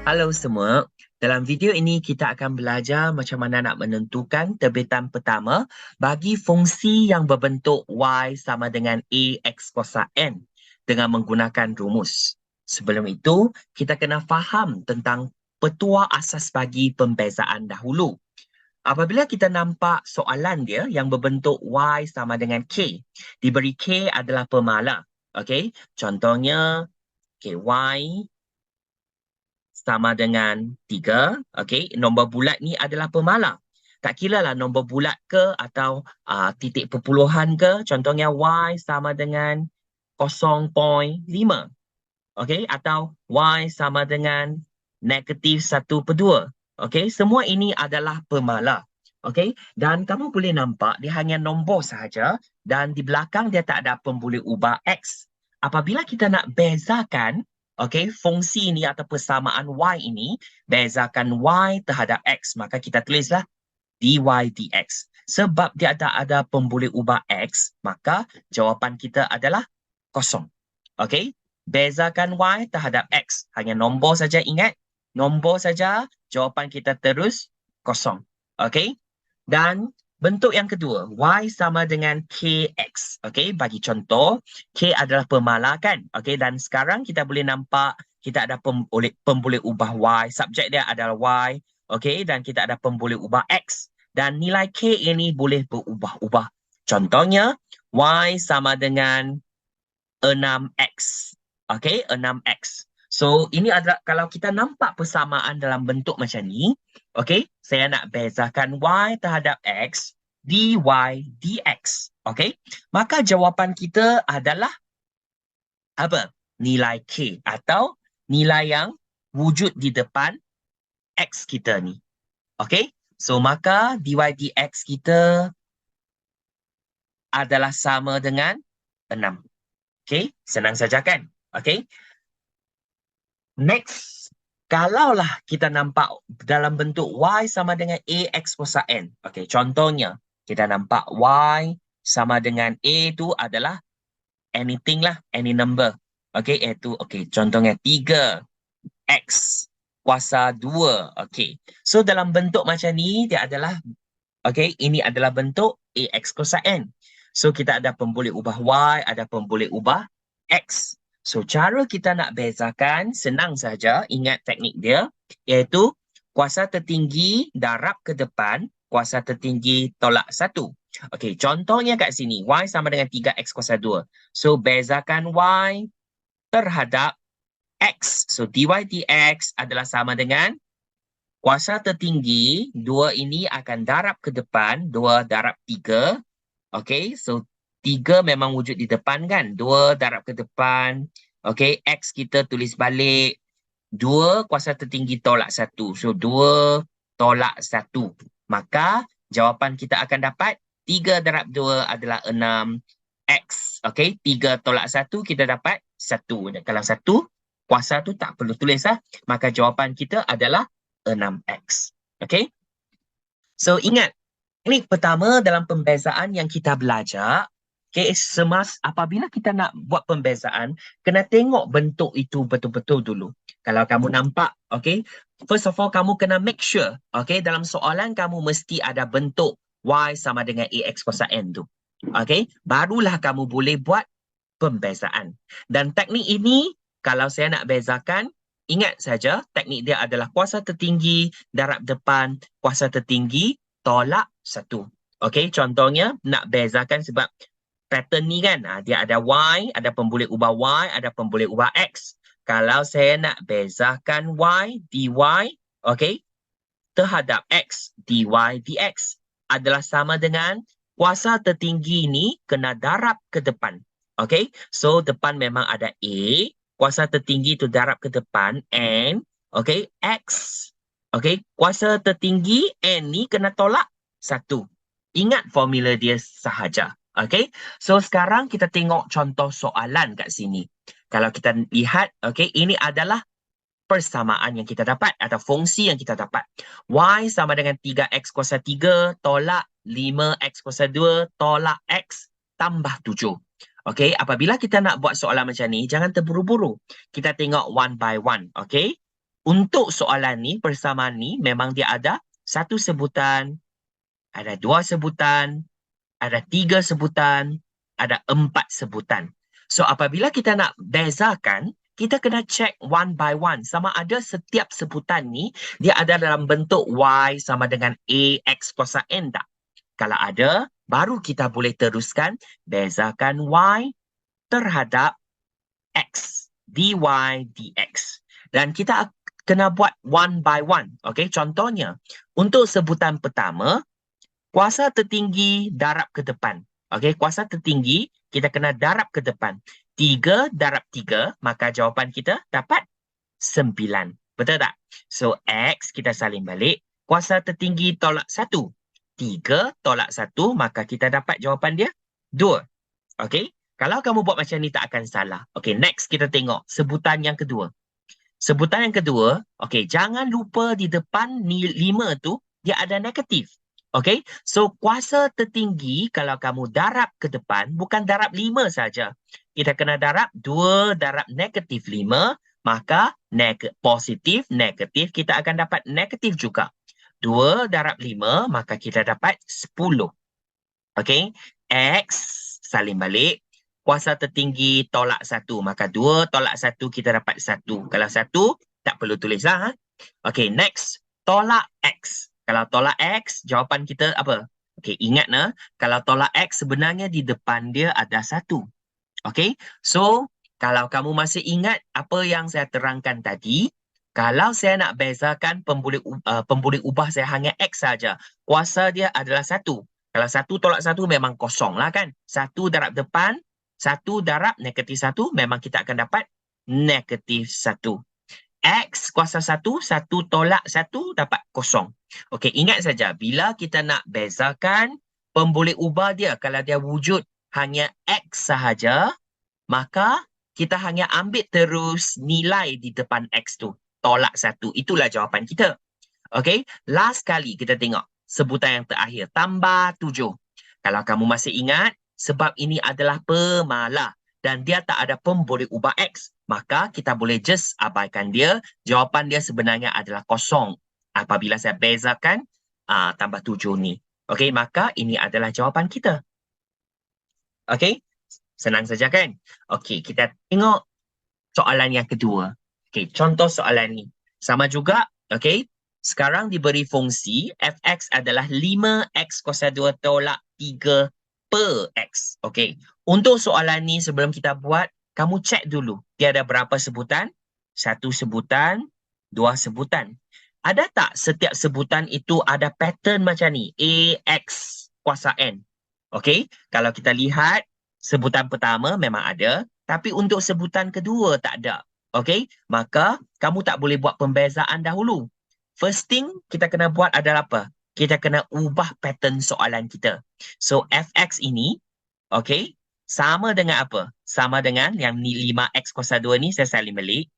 Halo semua, dalam video ini kita akan belajar macam mana nak menentukan terbitan pertama bagi fungsi yang berbentuk y sama dengan ax kuasa n dengan menggunakan rumus. Sebelum itu, kita kena faham tentang petua asas bagi pembezaan dahulu. Apabila kita nampak soalan dia yang berbentuk y sama dengan k, diberi k adalah pemala. Okey, contohnya y sama dengan 3. Okey, nombor bulat ni adalah pemala. Tak kira lah nombor bulat ke atau titik perpuluhan ke. Contohnya y sama dengan 0.5. Okey, atau y sama dengan -1/2. Okey, semua ini adalah pemala. Okey, dan kamu boleh nampak dia hanya nombor sahaja dan di belakang dia tak ada pemboleh ubah x. Apabila kita nak bezakan okey, fungsi ini atau persamaan y ini, bezakan y terhadap x, maka kita tulislah dy dx. Sebab dia ada pemboleh ubah x, maka jawapan kita adalah kosong. Okey, bezakan y terhadap x. Hanya nombor saja, ingat. Nombor saja, jawapan kita terus kosong. Okey, dan bentuk yang kedua, y sama dengan kx. Okey, bagi contoh, k adalah pemala kan? Okey, dan sekarang kita boleh nampak kita ada pemboleh ubah y. Subjek dia adalah y. Okey, dan kita ada pemboleh ubah x. Dan nilai k ini boleh berubah-ubah. Contohnya, y sama dengan 6x. Okey, 6x. So, ini adalah kalau kita nampak persamaan dalam bentuk macam ni, okey, saya nak bezakan y terhadap x, dy dx. Okey, maka jawapan kita adalah apa? Nilai k atau nilai yang wujud di depan x kita ni. Okey, so maka dy dx kita adalah sama dengan 6. Okey, senang saja kan? Okey. Next, kalaulah kita nampak dalam bentuk y sama dengan ax kuasa n. Okey, contohnya kita nampak y sama dengan a tu adalah anything lah, any number. Okey, iaitu contohnya 3x kuasa 2. Okey. So dalam bentuk macam ni dia adalah ini adalah bentuk ax kuasa n. So kita ada pemboleh ubah y, ada pemboleh ubah x. So, cara kita nak bezakan senang saja, ingat teknik dia, iaitu kuasa tertinggi darab ke depan, kuasa tertinggi tolak 1. Okey, contohnya kat sini, y sama dengan 3x kuasa 2. So, bezakan y terhadap x. So, dy dx adalah sama dengan kuasa tertinggi, 2 ini akan darab ke depan, 2 darab 3. Okey, so 3 memang wujud di depan kan? 2 darab ke depan. Okey, X kita tulis balik. 2 kuasa tertinggi tolak 1. So, 2 tolak 1. Maka, jawapan kita akan dapat 3 darab 2 adalah 6X. Okey, 3 tolak 1 kita dapat 1. Dan kalau 1, kuasa tu tak perlu tulis lah. Maka jawapan kita adalah 6X. Okey? So, ingat. Teknik pertama dalam pembezaan yang kita belajar, apabila kita nak buat pembezaan, kena tengok bentuk itu betul-betul dulu. Kalau kamu nampak, first of all, kamu kena make sure, dalam soalan kamu mesti ada bentuk y sama dengan ax kuasa n tu. Barulah kamu boleh buat pembezaan. Dan teknik ini, kalau saya nak bezakan, ingat saja, teknik dia adalah kuasa tertinggi darab depan, kuasa tertinggi tolak 1. Okey, contohnya nak bezakan sebab pattern ni kan, dia ada y, ada pemboleh ubah y, ada pemboleh ubah x. Kalau saya nak bezakan y, dy, terhadap x, dy, dx adalah sama dengan kuasa tertinggi ni kena darab ke depan. Okey, so depan memang ada a, kuasa tertinggi tu darab ke depan, n, x. Kuasa tertinggi n ni kena tolak 1. Ingat formula dia sahaja. So sekarang kita tengok contoh soalan kat sini. Kalau kita lihat, ini adalah persamaan yang kita dapat atau fungsi yang kita dapat. Y sama dengan 3x kuasa 3 tolak 5x kuasa 2 tolak x tambah 7. Apabila kita nak buat soalan macam ni, jangan terburu-buru. Kita tengok one by one. untuk soalan ni, persamaan ni, memang dia ada satu sebutan, ada dua sebutan, ada tiga sebutan, ada empat sebutan. So, apabila kita nak bezakan, kita kena check one by one. Sama ada setiap sebutan ni, dia ada dalam bentuk Y sama dengan AX kuasa N tak? Kalau ada, baru kita boleh teruskan bezakan Y terhadap X. dy dx. Dan kita kena buat one by one. Okay, contohnya, untuk sebutan pertama, kuasa tertinggi darab ke depan. Okey, kuasa tertinggi kita kena darab ke depan. 3 darab 3, maka jawapan kita dapat 9. Betul tak? So, X kita salin balik. Kuasa tertinggi tolak 1. 3 tolak 1, maka kita dapat jawapan dia 2. Okey? Kalau kamu buat macam ni tak akan salah. Okey, next kita tengok sebutan yang kedua. Sebutan yang kedua, okey, jangan lupa di depan ni 5 tu dia ada negatif. Okay, so kuasa tertinggi kalau kamu darab ke depan, bukan darab 5 saja. Kita kena darab 2 darab negatif 5, maka positif, negatif, kita akan dapat negatif juga. 2 darab 5, maka kita dapat 10. Okay, X salin balik. Kuasa tertinggi tolak 1, maka 2 tolak 1, kita dapat 1. Kalau 1, tak perlu tulislah. Okay, next, tolak X. Kalau tolak X, jawapan kita apa? Okey, ingat nah, kalau tolak X sebenarnya di depan dia ada 1. Okey, so kalau kamu masih ingat apa yang saya terangkan tadi, kalau saya nak bezakan pemboleh ubah saya hanya X saja, kuasa dia adalah 1. Kalau 1 tolak 1 memang kosong lah kan. 1 darab depan, 1 darab negatif 1, memang kita akan dapat negatif 1. X kuasa 1, 1 tolak 1 dapat kosong. Okey, ingat saja bila kita nak bezakan pemboleh ubah dia, kalau dia wujud hanya X sahaja, maka kita hanya ambil terus nilai di depan X tu. Tolak 1. Itulah jawapan kita. Okey, last kali kita tengok sebutan yang terakhir. Tambah 7. Kalau kamu masih ingat, sebab ini adalah pemalah dan dia tak ada pemboleh ubah X, maka kita boleh just abaikan dia. Jawapan dia sebenarnya adalah kosong apabila saya bezakan tambah 7 ni. Okey, maka ini adalah jawapan kita. Okey, senang saja kan? Okey, kita tengok soalan yang kedua. Okey, contoh soalan ni. Sama juga, okey. Sekarang diberi fungsi fx adalah 5x kuasa 2 tolak 3 per x. Okey, untuk soalan ni sebelum kita buat, kamu cek dulu. Dia ada berapa sebutan? 1 sebutan, 2 sebutan. Ada tak setiap sebutan itu ada pattern macam ni? Ax kuasa n. Okey, kalau kita lihat sebutan pertama memang ada, tapi untuk sebutan kedua tak ada. Okey, maka kamu tak boleh buat pembezaan dahulu. First thing kita kena buat adalah apa? Kita kena ubah pattern soalan kita. So, fx ini, okey, sama dengan apa? Sama dengan yang ni 5x kuasa 2 ni, saya salin balik.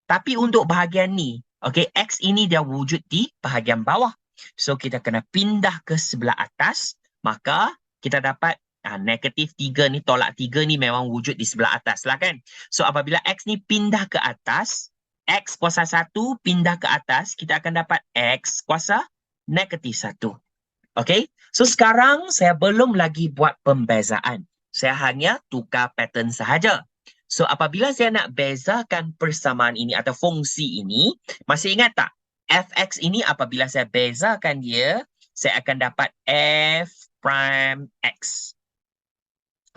Tapi untuk bahagian ni, okey, x ini dia wujud di bahagian bawah. So, kita kena pindah ke sebelah atas, maka kita dapat negatif 3 ni, tolak 3 ni memang wujud di sebelah atas lah kan. So, apabila x ni pindah ke atas, X kuasa 1 pindah ke atas, kita akan dapat X kuasa negatif 1. Okey, so sekarang saya belum lagi buat pembezaan. Saya hanya tukar pattern sahaja. So apabila saya nak bezakan persamaan ini atau fungsi ini, masih ingat tak? Fx ini apabila saya bezakan dia, saya akan dapat F prime X.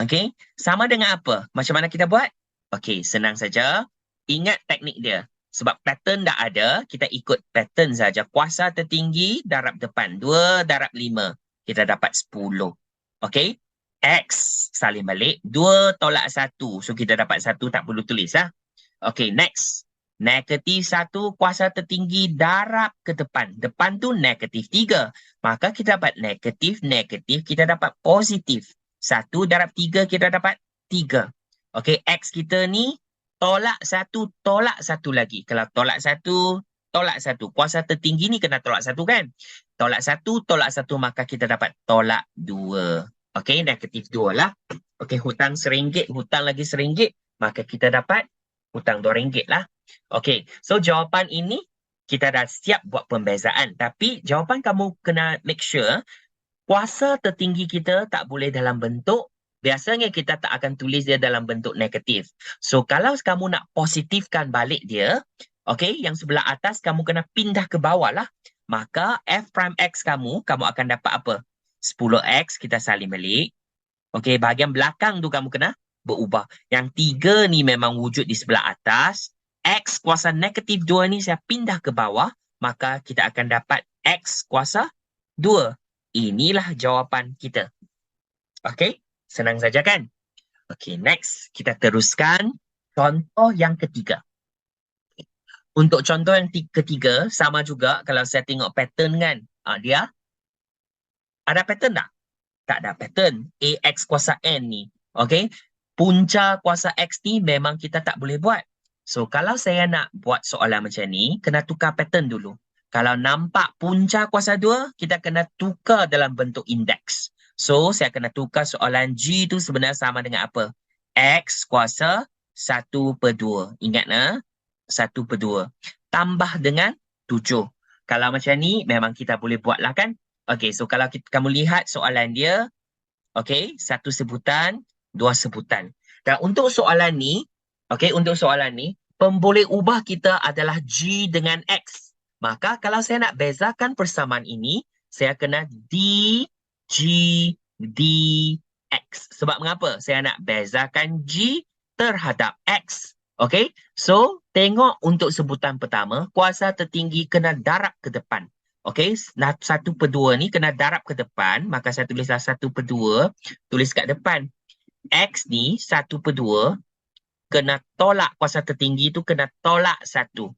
Okey, sama dengan apa? Macam mana kita buat? Okey, senang saja. Ingat teknik dia. Sebab pattern dah ada, kita ikut pattern saja. Kuasa tertinggi darab depan. 2 darab 5. Kita dapat 10. Okey? X salin balik. 2 tolak 1. So, kita dapat 1, tak perlu tulis. Okey, next. Negatif 1 kuasa tertinggi darab ke depan. Depan tu negatif 3. Maka kita dapat negatif, negatif. Kita dapat positif. 1 darab 3, kita dapat 3. Okey, X kita ni tolak 1, tolak 1 lagi. Kalau tolak 1, tolak 1. Kuasa tertinggi ni kena tolak 1 kan? Tolak 1, tolak 1, maka kita dapat tolak 2. Okey, negatif 2 lah. Okey, hutang RM1, hutang lagi RM1, maka kita dapat hutang RM2 lah. Okay, so jawapan ini kita dah siap buat pembezaan. Tapi jawapan kamu kena make sure kuasa tertinggi kita tak boleh dalam bentuk, biasanya kita tak akan tulis dia dalam bentuk negatif. So, kalau kamu nak positifkan balik dia, okay, yang sebelah atas kamu kena pindah ke bawah lah. Maka f prime x kamu akan dapat apa? 10x kita salin balik. Okay, bahagian belakang tu kamu kena berubah. Yang 3 ni memang wujud di sebelah atas. X kuasa negatif 2 ni saya pindah ke bawah. Maka kita akan dapat X kuasa 2. Inilah jawapan kita. Okay, senang saja kan? Okay, next. Kita teruskan contoh yang ketiga. Untuk contoh yang ketiga, sama juga kalau saya tengok pattern kan. Dia ada pattern tak? Tak ada pattern. AX kuasa N ni. Okay. Punca kuasa X ni memang kita tak boleh buat. So, kalau saya nak buat soalan macam ni, kena tukar pattern dulu. Kalau nampak punca kuasa 2, kita kena tukar dalam bentuk indeks. So, saya kena tukar soalan G tu sebenarnya sama dengan apa? X kuasa 1/2. Ingat na? 1/2. Tambah dengan 7. Kalau macam ni, memang kita boleh buat lah kan? Okay, so kalau kamu lihat soalan dia, okay, 1 sebutan, 2 sebutan. Dan untuk soalan ni, okay, pemboleh ubah kita adalah G dengan X. Maka kalau saya nak bezakan persamaan ini, saya kena D, G, D, X. Sebab mengapa? Saya nak bezakan G terhadap X. Okay, so tengok untuk sebutan pertama, kuasa tertinggi kena darab ke depan. Okay, 1/2 ni kena darab ke depan, maka saya tulislah 1/2, tulis kat depan. X ni 1/2, kena tolak kuasa tertinggi tu, kena tolak 1.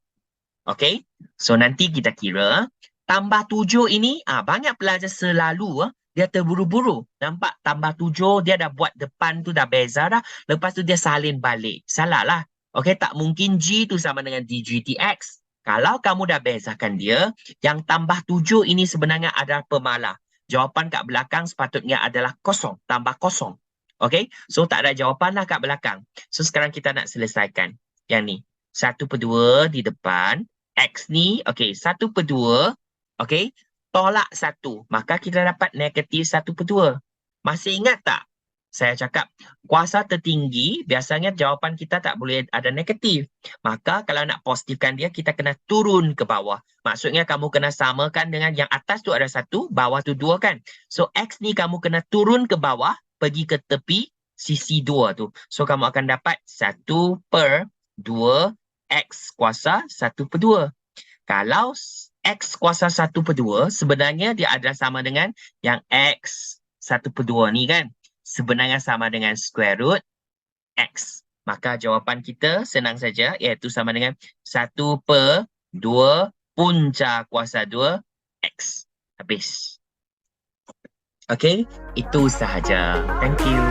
Okay, so nanti kita kira, tambah 7 ini, banyak pelajar selalu, dia terburu-buru. Nampak tambah 7, dia dah buat depan tu dah beza dah, lepas tu dia salin balik. Salah lah. Okay, tak mungkin G tu sama dengan DGTX. Kalau kamu dah bezakan dia, yang tambah 7 ini sebenarnya adalah pemalah. Jawapan kat belakang sepatutnya adalah kosong, tambah kosong. Okay, so tak ada jawapan lah kat belakang. So sekarang kita nak selesaikan. Yang ni, 1/2 di depan, X ni, okay, 1/2, okay, tolak 1. Maka kita dapat negatif 1/2. Masih ingat tak? Saya cakap, kuasa tertinggi, biasanya jawapan kita tak boleh ada negatif. Maka kalau nak positifkan dia, kita kena turun ke bawah. Maksudnya kamu kena samakan dengan yang atas tu ada 1, bawah tu 2 kan. So X ni kamu kena turun ke bawah, pergi ke tepi sisi 2 tu. So kamu akan dapat 1/2 X kuasa 1/2. Kalau X kuasa 1/2, sebenarnya dia adalah sama dengan yang X 1/2 ni kan. Sebenarnya sama dengan square root X. Maka jawapan kita senang saja, iaitu sama dengan 1/2 punca kuasa 2 X. Habis. Okay, itu sahaja. Thank you.